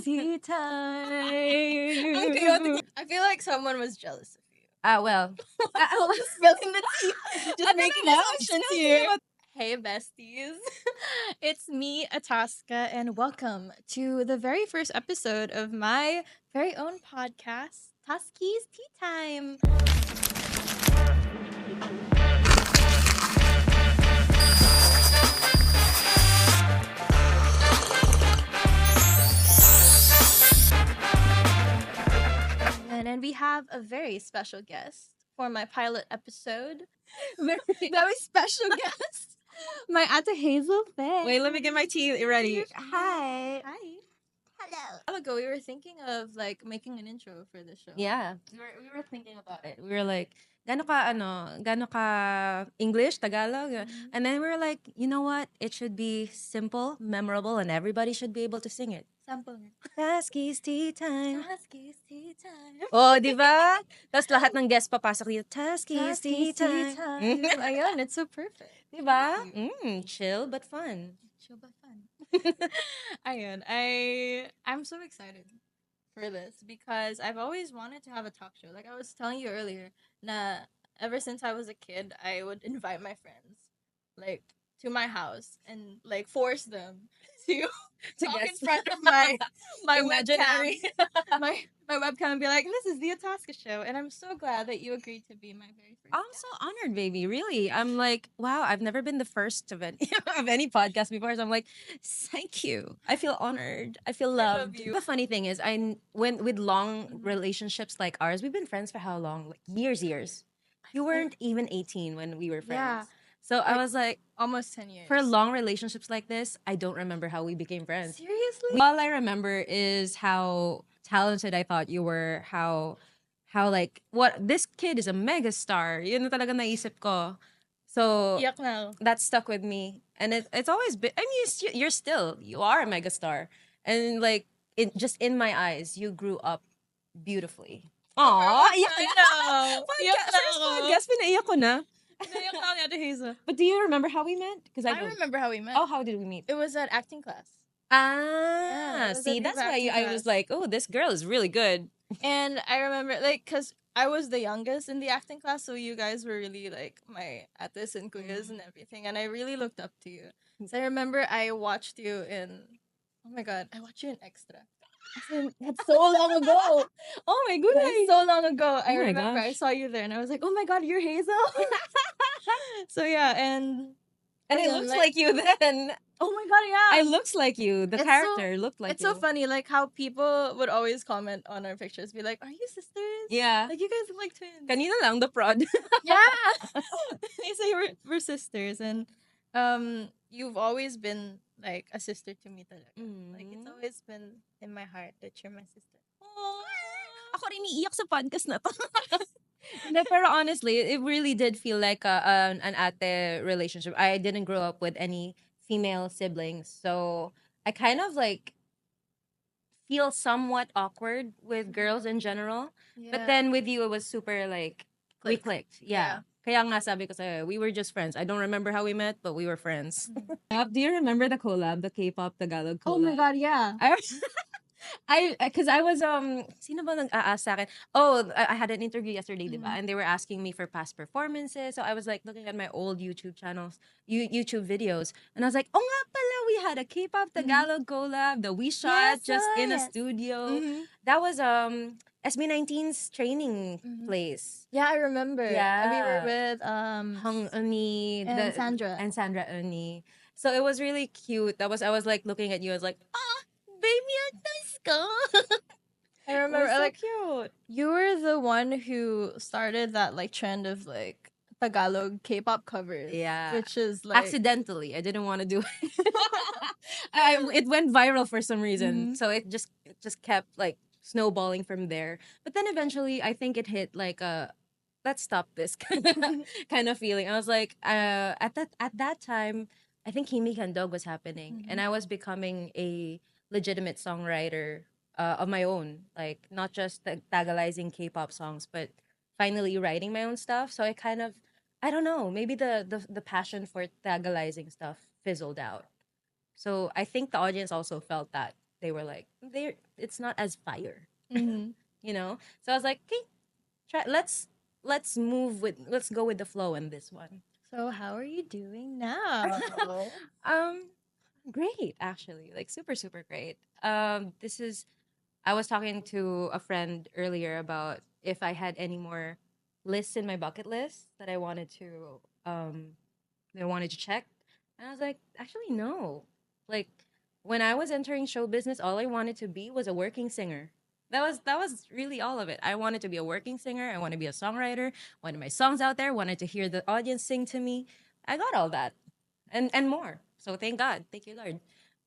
tea time. I feel like someone was jealous of you. Well. Just spilling the tea. Just making assumptions here. Hey, besties. It's me, Ataska, and welcome to the very first episode of my very own podcast, TASKI'S Tea Time. And we have a very special guest for my pilot episode. Very special guest. My Ate Hazel Faye. Wait, let me get my tea ready. Hi. Hello. A while ago, we were thinking of like making an intro for the show. Yeah, we were thinking about it. We were like, gano ka English, Tagalog, and then we were like, you know what? It should be simple, memorable, and everybody should be able to sing it. Sample. TASKI'S tea time. TASKI'S Tea Time. Oh, di ba? Tapos lahat ng guest papasok dito, TASKI'S tea TASKI'S Tea time. Time. Ayun, it's so perfect. Di ba? Chill but fun. Chill but fun. Ayun, I'm so excited for this because I've always wanted to have a talk show. Like I was telling you earlier, na ever since I was a kid, I would invite my friends like to my house and like force them to talk in guess. front of my Imaginary. webcam. my webcam and be like, this is the Ataska show, and I'm so glad that you agreed to be my very first I'm so honored, baby. Really. I'm like, wow, I've never been the first of any, of any podcast before. So I'm like, thank you. I feel honored. I feel love loved. you. The funny thing is, when with long relationships like ours, we've been friends for how long? Like years. You weren't even 18 when we were friends. Yeah. So I was like, Almost 10 years. for long relationships like this, I don't remember how we became friends. Seriously? All I remember is how talented I thought you were, how like, what, this kid is a megastar. Yun na talaga naisip ko. So Iyak na. that stuck with me. And it's always been, I mean, you are a megastar. And like, just in my eyes, you grew up beautifully. Aww, iyak na. First podcast, pinaiyak ko na. But do you remember how we met? Because I remember how we met. Oh, how did we meet? It was at acting class. Ah, it was see, at that's Viva why Acting I was class. like, oh, this girl is really good. And I remember, like, because I was the youngest in the acting class, so you guys were really, like, my ates and kuyas and everything. And I really looked up to you. So I remember I watched you in, oh my God, I watched you in Extra. That's so long ago. Oh my goodness. That's so long ago. I Oh my remember I gosh. saw you there and I was like, oh my God, you're Hazel. So yeah, and And it looks like you then. oh my God, yeah. It looks like you. The It's character looked like It's you. so funny, like how people would always comment on our pictures, be like, "Are you sisters? Yeah. like you guys look like twins." Kanina lang, the prod. Yeah, they say we're sisters, and you've always been like a sister to me, talaga. Like it's always been in my heart that you're my sister. Ako rin iiyak sa podcast na to. No, pero honestly, it really did feel like an ate relationship. I didn't grow up with any female siblings, so I kind of like feel somewhat awkward with girls in general. But then with you, it was super like we clicked. Yeah. Kaya nga sabi ko sa'yo, we were just friends. I don't remember how we met, but we were friends. Do you remember the collab, the K-pop Tagalog collab? Oh my God, yeah. Because I was sino ba nag-ask sa akin? Oh, I had an interview yesterday, diba? And they were asking me for past performances. So I was like looking at my old YouTube channels, YouTube videos, and I was like, oh nga pala, we had a K-pop Tagalog collab that we shot just in a studio. That was SB19's training place. Yeah, I remember. Yeah. And we were with Hung Uni and Sandra. and Sandra Uni. So it was really cute. I was like looking at you. I was like, baby, Ataska. I remember, so like, cute. you were the one who started that like trend of like Tagalog K-pop covers. Yeah. Which is like Accidentally. I didn't want to do it. It went viral for some reason. So it just kept like snowballing from there. But then eventually I think it hit like a let's stop this kind of feeling. I was like, at that time, I think Kimi Kandog was happening. And I was becoming a legitimate songwriter of my own, like not just Tagalizing K-pop songs, but finally writing my own stuff. So I kind of, I don't know, maybe the passion for Tagalizing stuff fizzled out. So I think the audience also felt that they were like, it's not as fire, Mhm. you know. So I was like, okay, try. Let's go with the flow in this one. So how are you doing now? Um, Great, actually, like super super great. This is I was talking to a friend earlier about if I had any more lists in my bucket list that I wanted to check. And I was like, actually no. Like when I was entering show business, all I wanted to be was a working singer. That was really all of it. I wanted to be a working singer. I want to be a songwriter. Wanted my songs out there. Wanted to hear the audience sing to me. I got all that, and more. So thank God, thank you Lord.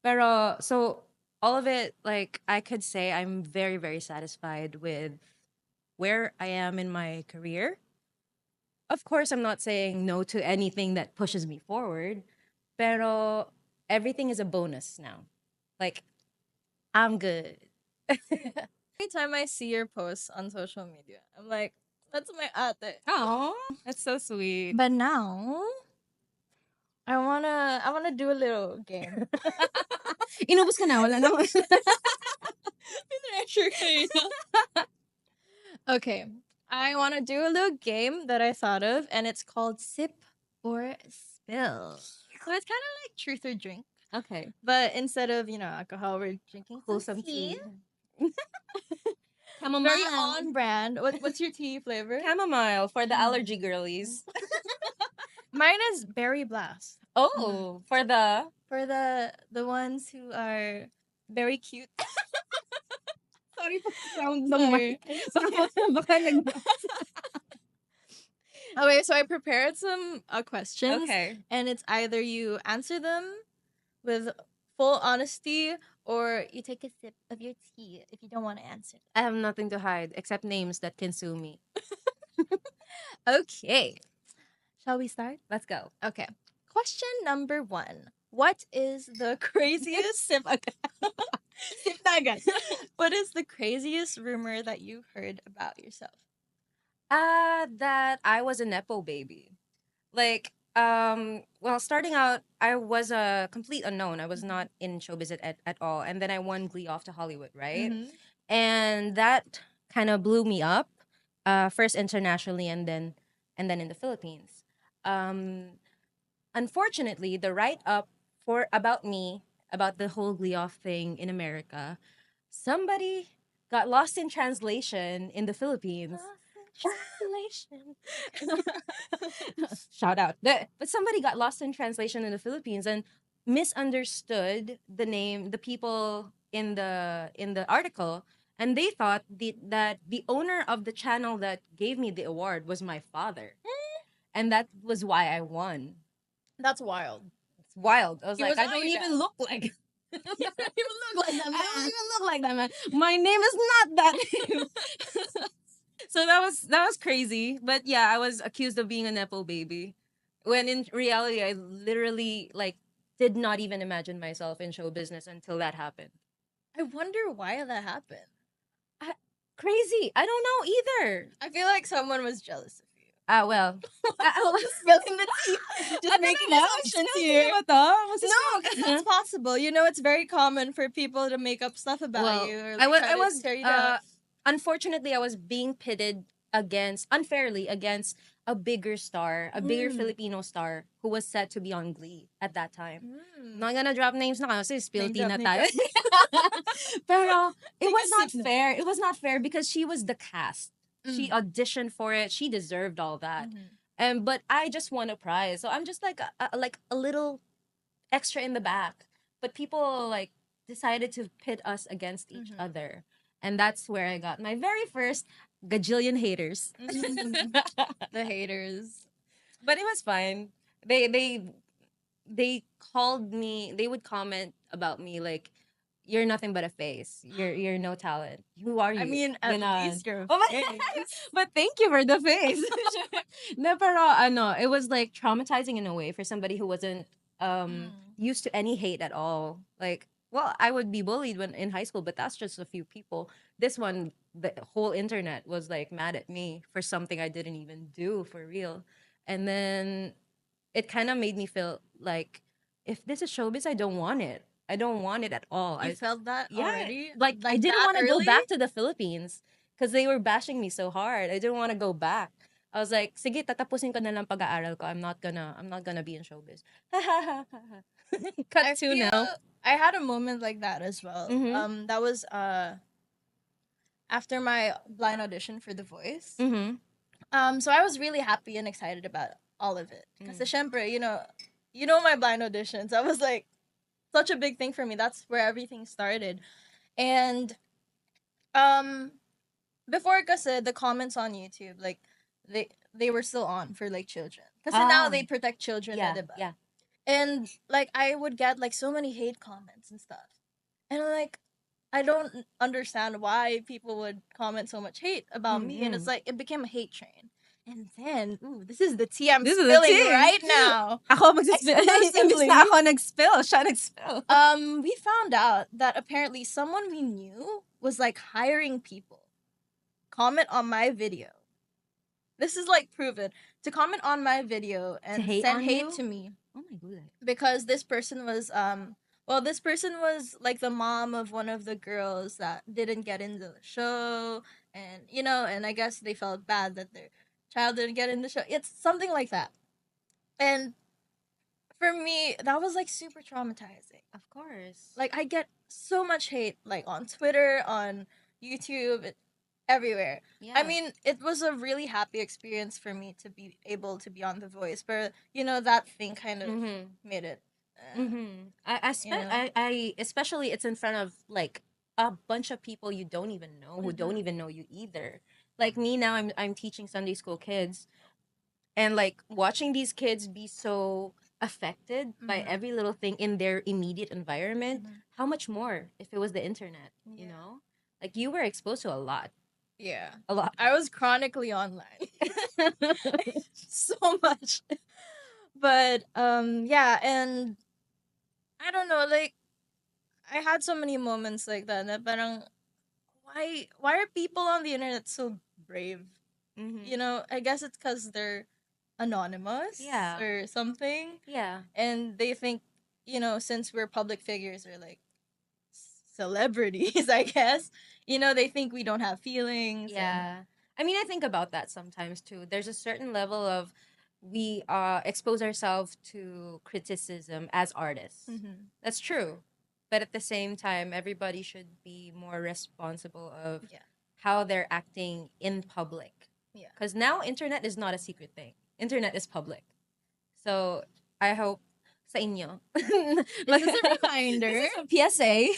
Pero so all of it, like I could say, I'm very very satisfied with where I am in my career. Of course, I'm not saying no to anything that pushes me forward, pero everything is a bonus now. Like, I'm good. Every time I see your posts on social media, I'm like, that's my ate. Oh, that's so sweet. But now I wanna do a little game. Inubos ka na, wala naman. Sure, okay. I wanna do a little game that I thought of, and it's called Sip or Spill. So it's kinda like truth or drink. Okay. But instead of, alcohol, we're drinking Wholesome some tea. tea. Chamomile. Very on brand. What's your tea flavor? Chamomile for the allergy girlies. Mine is berry blast. Oh, for the For the ones who are very cute. sorry for the sound ng Sorry. mic. Baka Okay, so I prepared some questions. Okay. And it's either you answer them with full honesty or you take a sip of your tea if you don't want to answer I have nothing to hide except names that can sue me. them. Okay. Shall we start? Let's go. Okay. Question number 1. What is the craziest sip? Sip na agad. What is the craziest rumor that you've heard about yourself? That I was a nepo baby. Like, well, starting out, I was a complete unknown. I was not in showbiz at all. And then I won Glee off to Hollywood, right? Mhm. And that kind of blew me up, first internationally and then in the Philippines. Um, Unfortunately, the write up for about me about the whole Glee off thing in America, somebody got lost in translation in the Philippines. Translation. Shout out. But somebody got lost in translation in the Philippines and misunderstood the people in the article, and they thought that the owner of the channel that gave me the award was my father, and that was why I won. That's wild. It's wild. I was He like, was I not don't your even dad. look like. You don't even look like that I don't man. even look like that man. My name is not that name. So that was crazy. But yeah, I was accused of being a nepo baby, when in reality, I literally like did not even imagine myself in show business until that happened. I wonder why that happened. Crazy. I don't know either. I feel like someone was jealous of you. Well, I was Spilling the tea. Just making assumptions here. No, because that's possible. It's very common for people to make up stuff about Well, you. Or, I was, try I to was, tear you down. unfortunately, I was being pitted unfairly against a bigger star, a bigger Filipino star who was set to be on Glee at that time. I'm not gonna drop names na kasi spill Name tea na drop, name tayo. Pero it Take was a not sip. fair. It was not fair because she was the cast. She Mm. auditioned for it. She deserved all that. Mhm. But I just won a prize. So I'm just like a little extra in the back. But people like decided to pit us against each Mhm. other. And that's where I got my very first gajillion haters. The haters. But it was fine. They called me. They would comment about me like, "You're nothing but a face. You're no talent. Who are you?" I mean, at Ganon. least you're a Oh, face. but thank you for the face. No, pero it was like traumatizing in a way for somebody who wasn't used to any hate at all. Like, well, I would be bullied when in high school, but that's just a few people. This one, the whole internet was like mad at me for something I didn't even do for real. And then it kind of made me feel like, if this is showbiz, I don't want it. I don't want it at all. You felt that Yeah, already? like I didn't that want to go early? back to the Philippines because they were bashing me so hard. I didn't want to go back. I was like, sige, tatapusin ko na lang pag-aaral ko. I'm not gonna be in showbiz. Cut I to feel now. I had a moment like that as well. Mm-hmm. That was after my blind audition for The Voice. Mm-hmm. So I was really happy and excited about all of it. Because syempre, my blind auditions. That was like such a big thing for me. That's where everything started. And um before kasi the comments on YouTube, like they were still on for like children. Because now they protect children, Yeah, diba? yeah. And like I would get like so many hate comments and stuff. And I'm like, I don't understand why people would comment so much hate about me. And it's like it became a hate train. And then, this is the tea I'm This is the spilling tea. right now. Ako magsispill. Imbis Exclusively. na ako nag-spill, siya nag-spill. We found out that apparently someone we knew was like hiring people comment on my video. This is like proven to comment on my video and hate send on hate you? to me Oh my god. because this person was this person was like the mom of one of the girls that didn't get into the show, and and I guess they felt bad that their child didn't get in the show. It's something like that. And for me, that was like super traumatizing. Of course. Like I get so much hate like on Twitter, on YouTube, everywhere. Yeah. I mean, it was a really happy experience for me to be able to be on The Voice, but that thing kind of made it. I especially it's in front of like a bunch of people you don't even know who don't even know you either. Like me now, I'm teaching Sunday school kids, and like watching these kids be so affected by every little thing in their immediate environment. How much more if it was the internet? You know, like you were exposed to a lot. Yeah. A lot. I was chronically online. So much. But yeah, and I don't know, like I had so many moments like that. Na parang why are people on the internet so brave? I guess it's cuz they're anonymous, or something. Yeah. And they think, since we're public figures or like celebrities, I guess, they think we don't have feelings. Yeah. I mean, I think about that sometimes too. There's a certain level of we expose ourselves to criticism as artists. That's true. But at the same time, everybody should be more responsible of how they're acting in public. Yeah. Because now internet is not a secret thing. Internet is public. So I hope sa inyo. This is a reminder. This is a PSA.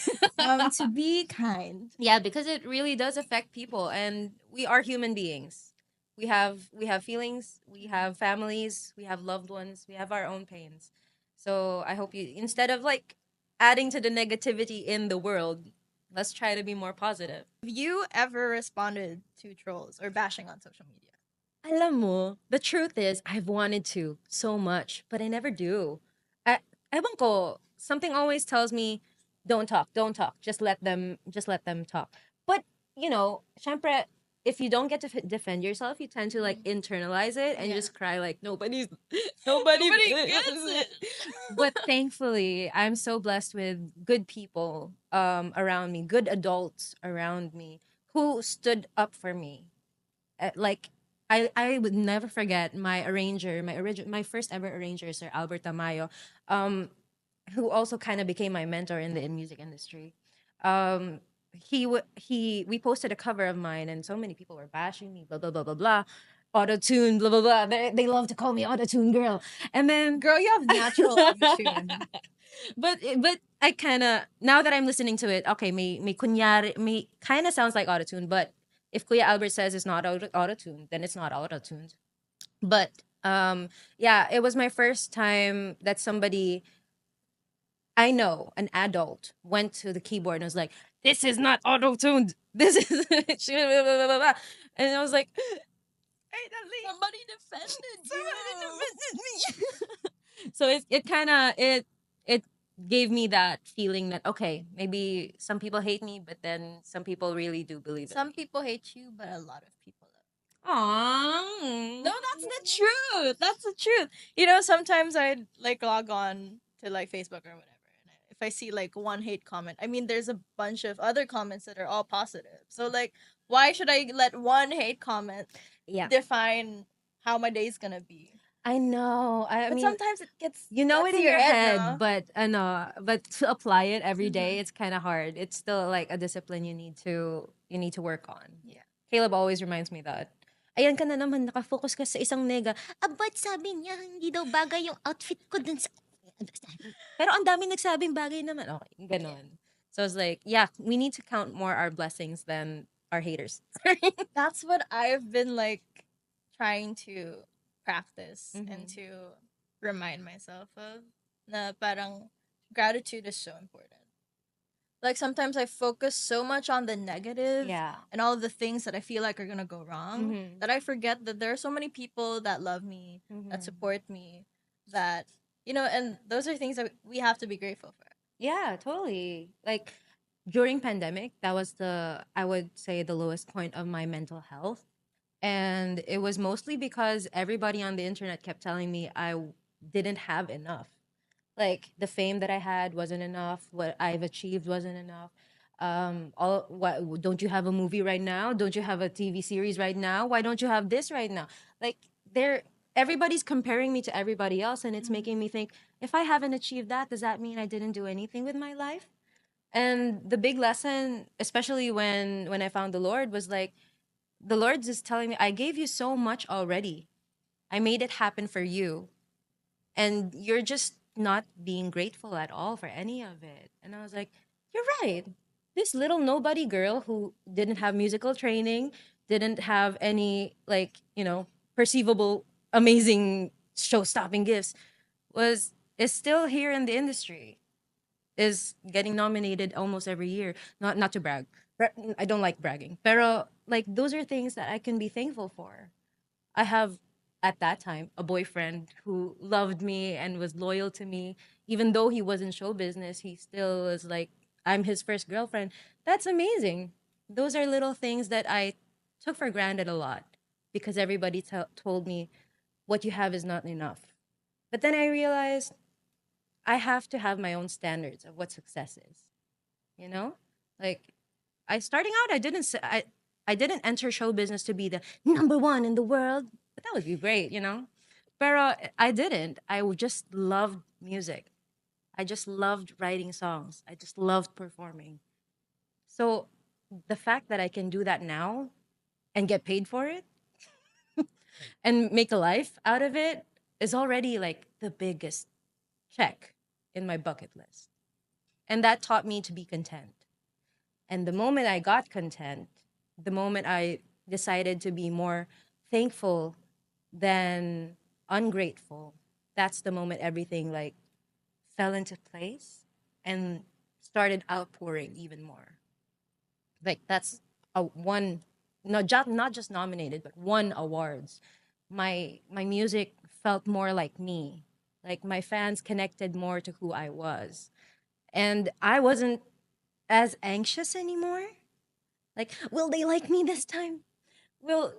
To be kind. Yeah, because it really does affect people, and we are human beings. We have feelings, we have families, we have loved ones, we have our own pains. So I hope you, instead of like adding to the negativity in the world, let's try to be more positive. Have you ever responded to trolls or bashing on social media? Alam mo, the truth is, I've wanted to so much, but I never do. Ewan ko, something always tells me, don't talk, just let them talk. But, syempre, if you don't get to defend yourself, you tend to like internalize it and just cry like nobody gets it. But thankfully, I'm so blessed with good people around me, good adults around me who stood up for me. Like I would never forget my arranger, my first ever arranger, Sir Albert Tamayo, who also kind of became my mentor in the music industry. We posted a cover of mine, and so many people were bashing me, blah blah blah blah blah, auto tune, blah blah blah. They love to call me auto tune girl, and then Girl, you have natural auto-tune. but I kind of, now that I'm listening to it, okay, may kunyari, may kind of sounds like auto tune, but if Kuya Albert says it's not auto tune, then it's not auto tuned. But yeah, it was my first time that somebody I know, an adult, went to the keyboard and was like, "This is not auto tuned. This is," and I was like, Somebody defended you. So it kind of it gave me that feeling that okay, maybe some people hate me, but then some people really do believe it. Some people hate you, but a lot of people love. Aww. No, that's the truth. That's the truth. Sometimes I'd like log on to like Facebook or whatever, and if I see like one hate comment, I mean, there's a bunch of other comments that are all positive. So like, why should I let one hate comment Yeah. define how my day's gonna be? I know. I But mean, sometimes it gets you know it to in your your head, head, no? but but to apply it every day, Mhm. it's kind of hard. It's still like a discipline you need to work on. Yeah. Caleb always reminds me that. Ayan ka na naman, nakafocus ka sa isang nega. Ba't sabi niya, hindi daw bagay yung outfit ko dun sa... Pero ang dami nagsabing bagay naman. Okay, ganon. So it's like, yeah, we need to count more our blessings than our haters. That's what I've been like trying to practice and Mhm. to remind myself of. Na parang gratitude is so important. Like sometimes I focus so much on the negative Yeah. and all of the things that I feel like are gonna go wrong Mhm. that I forget that there are so many people that love me, that Mhm. support me, that and those are things that we have to be grateful for. Yeah, totally. Like during pandemic, that was I would say the lowest point of my mental health. And it was mostly because everybody on the internet kept telling me didn't have enough. Like the fame that I had wasn't enough, what I've achieved wasn't enough. All what don't you have a movie right now? Don't you have a TV series right now? Why don't you have this right now? Like they're everybody's comparing me to everybody else, and it's making me think, if I haven't achieved that, does that mean I didn't do anything with my life? And the big lesson, especially when I found the Lord, was like the Lord's just telling me, I gave you so much already. I made it happen for you. And you're just not being grateful at all for any of it. And I was like, you're right. This little nobody girl who didn't have musical training, didn't have any, like, perceivable, amazing show stopping gifts, is still here in the industry, is getting nominated almost every year. Not to brag. I don't like bragging. Pero like those are things that I can be thankful for. I have at that time a boyfriend who loved me and was loyal to me, even though he was in show business. He still was like, I'm his first girlfriend. That's amazing. Those are little things that I took for granted a lot because everybody told me what you have is not enough. But then I realized I have to have my own standards of what success is. You know, like I starting out, I didn't enter show business to be the number one in the world. But that would be great, you know. Pero I didn't. Just loved music. I just loved writing songs. I just loved performing. So the fact that I can do that now and get paid for it and make a life out of it is already like the biggest check in my bucket list. And that taught me to be content. And the moment I got content, the moment I decided to be more thankful than ungrateful, that's the moment everything like fell into place and started outpouring even more. Like that's a one, not just nominated, but won awards. My music felt more like me. Like my fans connected more to who I was. And I wasn't as anxious anymore. Like, will they like me this time? Will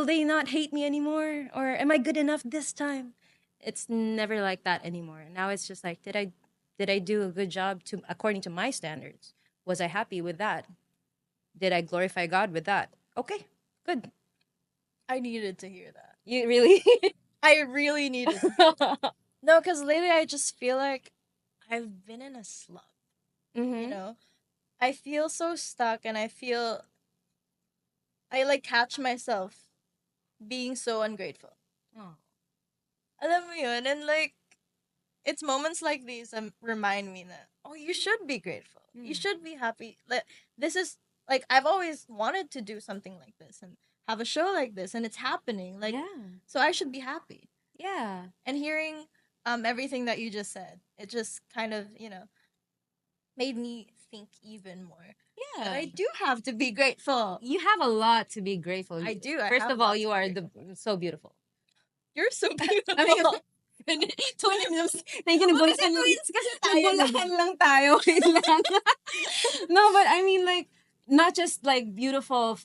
they not hate me anymore? Or am I good enough this time? It's never like that anymore. Now it's just like, did I do a good job to according to my standards? Was I happy with that? Did I glorify God with that? Okay, good. I needed to hear that. You really? I really needed to hear that. No, because lately I just feel like I've been in a slump. You Mm-hmm. know, I feel so stuck, and I like catch myself being so ungrateful. Oh. Alam mo yun? And like, it's moments like these that remind me that, oh, you should be grateful. You Mm. should be happy. Like, this is, like, I've always wanted to do something like this and have a show like this, and it's happening. Like, Yeah. so I should be happy. Yeah. And hearing everything that you just said, it just kind of, made me think even more. That Yeah. I do have to be grateful. You have a lot to be grateful. I do. I First have of all, lots you to be are grateful. so beautiful. You're so beautiful. I mean, twins. Thank you, Bakit twins kasi tayo, nabulahan lang tayo. Wait lang. No, but I mean, like, not just like beautiful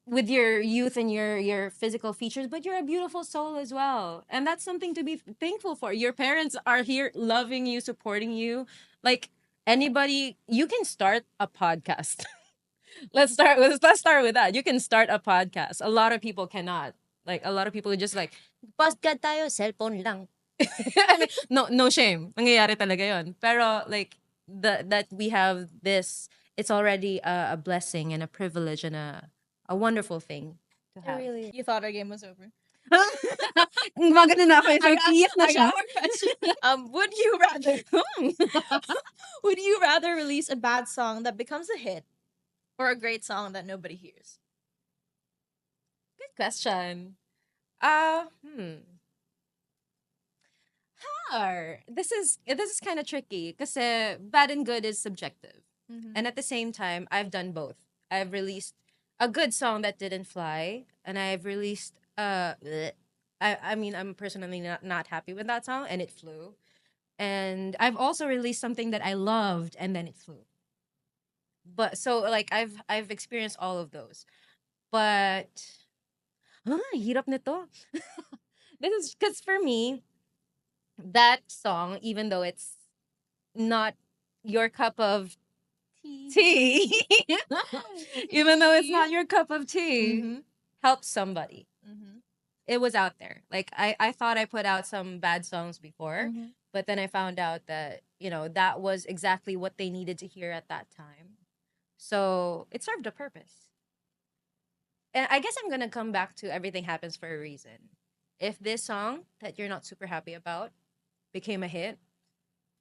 with your youth and your physical features, but you're a beautiful soul as well. And that's something to be thankful for. Your parents are here loving you, supporting you. Like anybody, you can start a podcast. Let's start with that. You can start a podcast. A lot of people cannot. Like a lot of people are just like podcast tayo, cellphone lang. I mean, no shame. Nangyayari talaga 'yon. Pero like that we have this, it's already a blessing and a privilege and a wonderful thing to It have. really is. You thought our game was over. Maganda na ako. So, iyak na I siya. got more question. Would you rather would you rather release a bad song that becomes a hit or a great song that nobody hears? Good question. This is kind of tricky because bad and good is subjective, and at the same time, I've done both. I've released a good song that didn't fly, and I've released bleh. I mean, I'm personally not happy with that song, and it flew. And I've also released something that I loved, and then it flew. But so like I've experienced all of those, but hirap nito. This is because for me, that song, even though it's not your cup of tea, even though it's not your cup of tea, Mm-hmm. helped somebody. Mm-hmm. It was out there. Like I thought I put out some bad songs before, Mm-hmm. but then I found out that, that was exactly what they needed to hear at that time. So it served a purpose. And I guess I'm gonna come back to everything happens for a reason. If this song that you're not super happy about became a hit,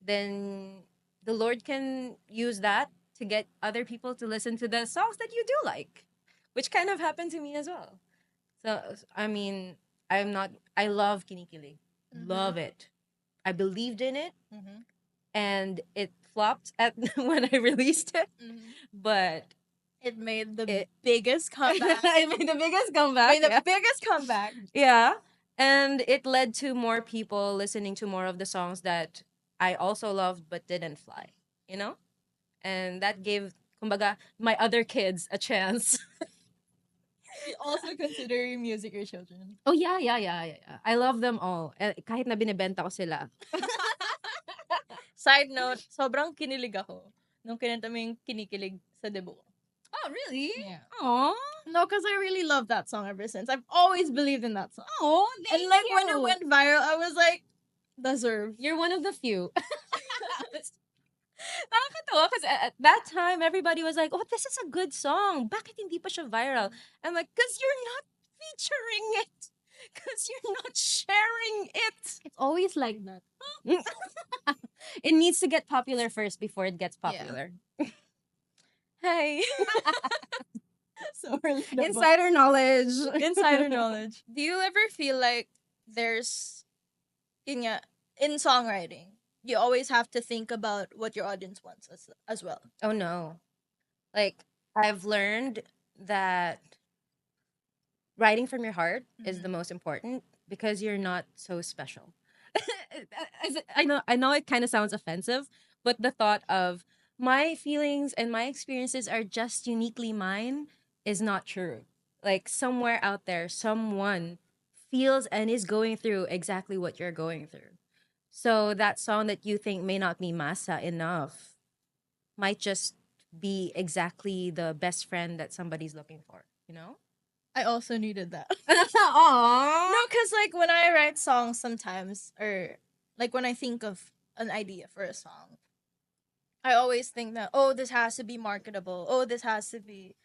then the Lord can use that to get other people to listen to the songs that you do like, which kind of happened to me as well. So, I mean, I love Kinikilig. Love it. I believed in it, Mm-hmm. and it flopped at when I released it, Mm-hmm. but It made the it, biggest comeback. I made the biggest comeback. Made the Yeah. biggest comeback. Yeah. And it led to more people listening to more of the songs that I also loved but didn't fly, you know? And that gave, kumbaga, my other kids a chance. You also consider your music your children. Oh, yeah, yeah, yeah, yeah, yeah. I love them all. Kahit na binibenta ko sila. Side note, sobrang kinilig ako nung kinanta mo yung Kinikilig sa debut. Oh, really? Yeah. Aw. No, because I really love that song ever since. I've always believed in that song. Oh, And like when it went viral, I was like, deserve. You're one of the few. Nakakatawa kasi at that time, everybody was like, oh, this is a good song. Bakit hindi pa siya viral? I'm like, because you're not featuring it. Because you're not sharing it. It's always like that. It needs to get popular first before it gets popular. Hey. So relatable. Insider knowledge. Insider knowledge. Do you ever feel like there's in songwriting, you always have to think about what your audience wants as well? Oh, no. Like, I've learned that writing from your heart is the most important because you're not so special. I know it kind of sounds offensive, but the thought of my feelings and my experiences are just uniquely mine is not true. Like somewhere out there, someone feels and is going through exactly what you're going through. So that song that you think may not be masa enough might just be exactly the best friend that somebody's looking for, you know? I also needed that. Aww. No, because like when I write songs sometimes, or like when I think of an idea for a song, I always think that, oh, this has to be marketable. Oh, this has to be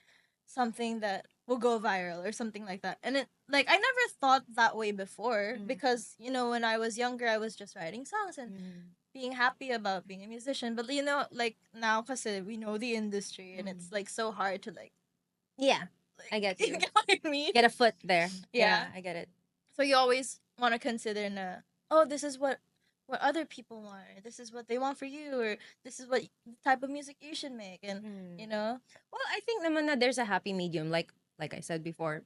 something that will go viral or something like that. And it like I never thought that way before because when I was younger, I was just writing songs and being happy about being a musician. But like now, because we know the industry and it's like so hard to like. Yeah, I get you. You get what I mean? Get a foot there. Yeah. I get it. So you always want to consider oh, this is what other people want, or this is what they want for you, or this is what type of music you should make, and Well, I think naman na there's a happy medium. Like I said before,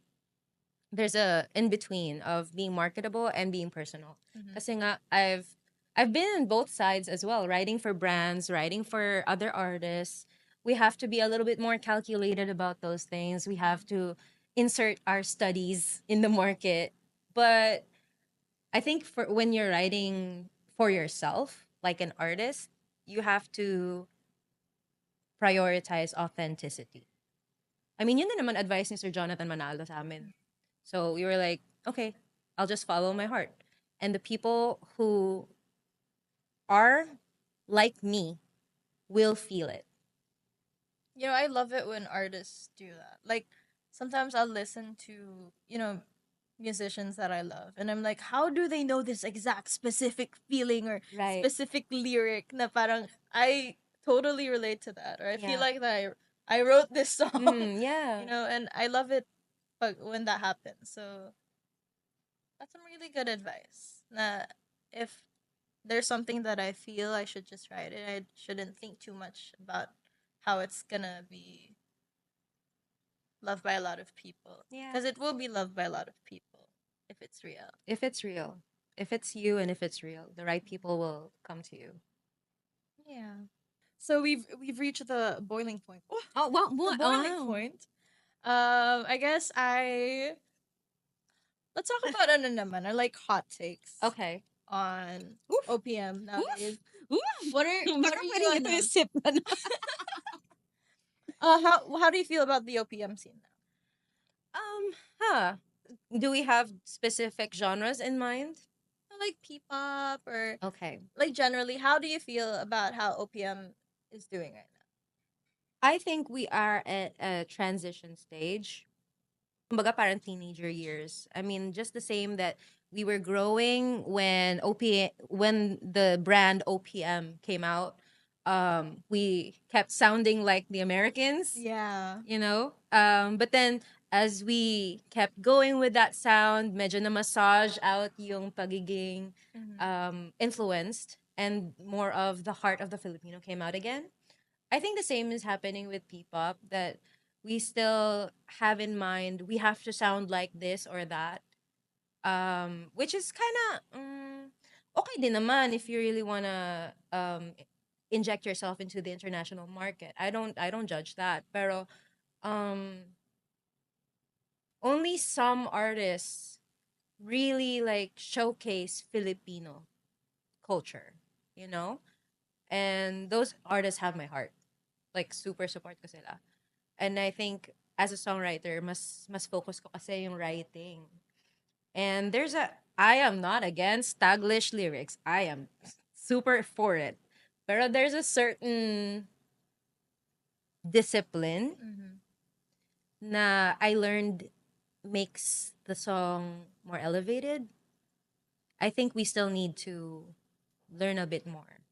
there's a in between of being marketable and being personal. Kasi nga, I've been on both sides as well, writing for brands, writing for other artists. We have to be a little bit more calculated about those things. We have to insert our studies in the market. But I think for when you're writing for yourself, like an artist, you have to prioritize authenticity. I mean, yun na naman advice ni Sir Jonathan Manalo sa amin. So we were like, okay, I'll just follow my heart. And the people who are like me will feel it. You know, I love it when artists do that. Like sometimes I'll listen to, musicians that I love and I'm like, how do they know this exact specific feeling or Right. specific lyric na parang I totally relate to that or I feel Yeah. like that I wrote this song. Yeah. And I love it when that happens. So that's some really good advice. Na if there's something that I feel I should just write it. I shouldn't think too much about how it's gonna be loved by a lot of people. Yeah. Because it will be loved by a lot of people if it's real. If it's real, if it's you and if it's real, the right people will come to you. Yeah. So we've reached the boiling point. Oh, Oh, well, the what? boiling Oh. point. I guess let's talk about ano naman, or like hot takes Okay. on Oof. OPM nowadays. Oof. What are Parang you pwedeng ito ano? yung sip na. How do you feel about the OPM scene now? Huh. Do we have specific genres in mind? Like P-pop or Okay. like generally, how do you feel about how OPM is doing right now? I think we are at a transition stage. Kumbaga parang teenager years. I mean, just the same that we were growing when when the brand OPM came out. We kept sounding like the Americans. Yeah. You know. But then as we kept going with that sound, medyo na massage out yung pagiging influenced and more of the heart of the Filipino came out again. I think the same is happening with P-pop that we still have in mind we have to sound like this or that. Which is kind of okay din naman if you really want to inject yourself into the international market. I don't judge that. Pero only some artists really like showcase Filipino culture, you know? And those artists have my heart. Like super support ko sila. And I think as a songwriter, mas focus ko kasi yung writing. And I am not against Taglish lyrics. I am super for it. Pero there's a certain discipline na I learned makes the song more elevated. I think we still need to learn a bit more.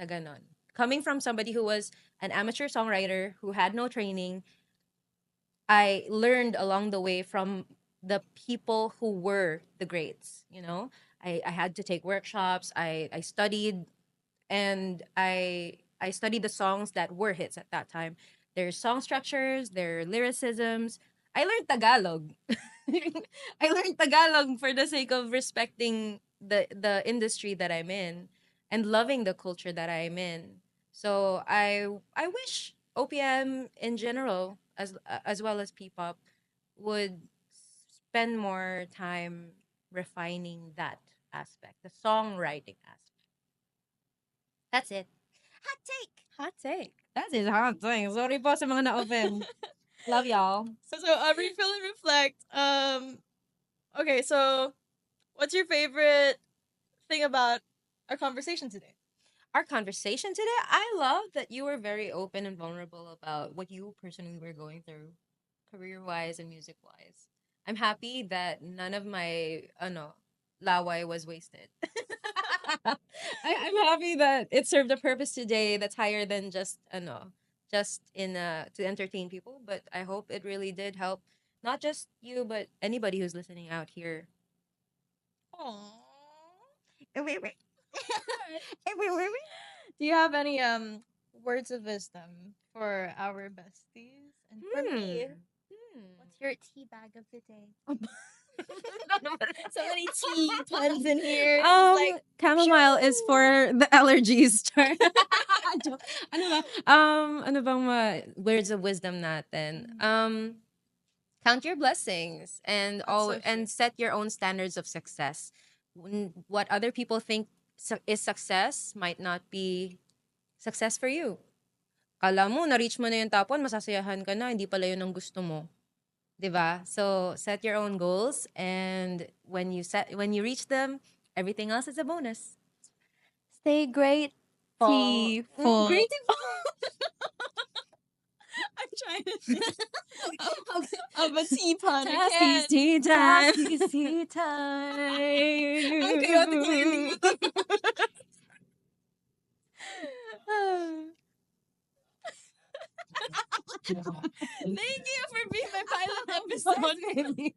Sa ganon. Coming from somebody who was an amateur songwriter who had no training, I learned along the way from the people who were the greats, you know? I had to take workshops, I studied and I studied the songs that were hits at that time. Their song structures, their lyricisms. I learned Tagalog. I learned Tagalog for the sake of respecting the industry that I'm in and loving the culture that I'm in. So I wish OPM in general as well as P-pop would spend more time refining that aspect, the songwriting aspect. That's it. Hot take. Hot take. That is hot take. Sorry po sa mga na-open. Love y'all. So refill and reflect. Okay, so what's your favorite thing about our conversation today? Our conversation today, I love that you were very open and vulnerable about what you personally were going through, career-wise and music-wise. I'm happy that none of my laway was wasted. I'm happy that it served a purpose today that's higher than just in to entertain people. But I hope it really did help not just you, but anybody who's listening out here. Aww. Wait, wait. Do you have any words of wisdom for our besties and for me? What's your tea bag of the day? So many tea puns in here. Like chamomile is for the allergies. Char. Ano ba? Ano bang words of wisdom natin? count your blessings and That's so true. and set your own standards of success. What other people think is success might not be success for you. Kala mo, na-reach mo na yung top 1, masasayahan ka na, hindi pala yun ang gusto mo. 'Di ba? So, set your own goals, and when you reach them, everything else is a bonus. Stay grateful. Grateful. I'm trying to think of a teapot. I Taski's can't. tea time. Taski's tea time. Ang chaotic ng ending mo. Thank you for being my pilot episode. Grabe.